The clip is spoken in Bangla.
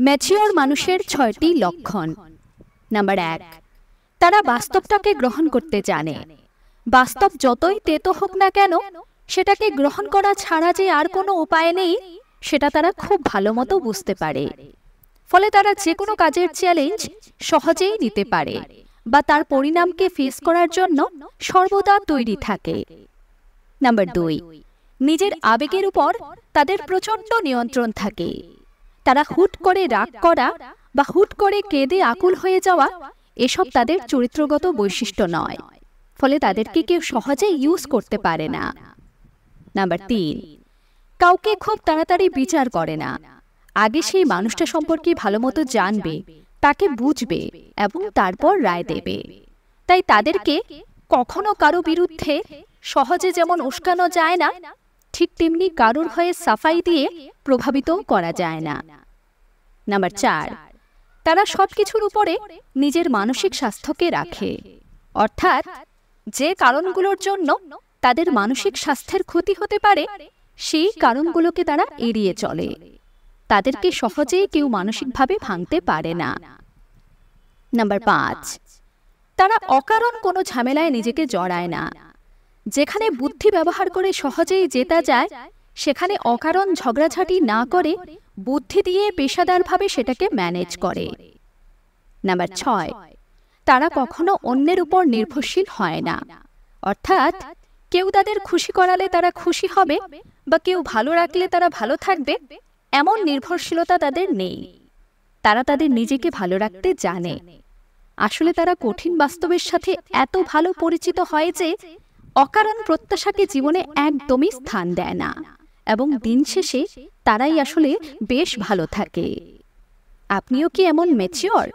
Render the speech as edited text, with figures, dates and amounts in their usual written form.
ম্যাচিওর মানুষের ৬টি লক্ষণ। নাম্বার ১, তারা বাস্তবটাকে গ্রহণ করতে জানে। বাস্তব যতই তেতো হোক না কেন, সেটাকে গ্রহণ করা ছাড়া যে আর কোনো উপায় নেই, সেটা তারা খুব ভালো মতো বুঝতে পারে। ফলে তারা যে কোনো কাজের চ্যালেঞ্জ সহজেই নিতে পারে বা তার পরিণামকে ফেস করার জন্য সর্বদা তৈরি থাকে। নাম্বার ২, নিজের আবেগের উপর তাদের প্রচণ্ড নিয়ন্ত্রণ থাকে। তারা হুট করে রাগ করা বা হুট করে কেঁদে আকুল হয়ে যাওয়া এসব তাদের চরিত্রগত বৈশিষ্ট্য নয়, ফলে তাদেরকে কেউ সহজে ইউজ করতে পারে না। নাম্বার ৩, কাউকে খুব তাড়াতাড়ি বিচার করে না। আগে সেই মানুষটা সম্পর্কে ভালো মতো জানবে, তাকে বুঝবে এবং তারপর রায় দেবে। তাই তাদেরকে কখনো কারো বিরুদ্ধে সহজে যেমন উস্কানো যায় না, ঠিক তেমনি কারোর হয়ে সাফাই দিয়ে প্রভাবিতও করা যায় না। নাম্বার ৪, তারা সবকিছুর উপরে নিজের মানসিক স্বাস্থ্যকে রাখে। অর্থাৎ যে কারণগুলোর জন্য তাদের মানসিক স্বাস্থ্যের ক্ষতি হতে পারে, সেই কারণগুলোকে তারা এড়িয়ে চলে। তাদেরকে সহজেই কেউ মানসিকভাবে ভাঙতে পারে না। নাম্বার ৫, তারা অকারণ কোনো ঝামেলায় নিজেকে জড়ায় না। যেখানে বুদ্ধি ব্যবহার করে সহজেই জেতা যায়, সেখানে অকারণ ঝগড়াঝাটি না করে বুদ্ধি দিয়ে পেশাদারভাবে সেটাকে ম্যানেজ করে। নাম্বার ৬, তারা কখনো অন্যের উপর নির্ভরশীল হয় না। অর্থাৎ কেউ তাদের খুশি করালে তারা খুশি হবে বা কেউ ভালো রাখলে তারা ভালো থাকবে, এমন নির্ভরশীলতা তাদের নেই। তারা তাদের নিজেকে ভালো রাখতে জানে। আসলে তারা কঠিন বাস্তবের সাথে এত ভালো পরিচিত হয় যে অকারণ প্রত্যাশাকে জীবনে একদমই স্থান দেয় না, এবং দিন শেষে তারাই আসলে বেশ ভালো থাকে। আপনিও কি এমন ম্যাচিওর?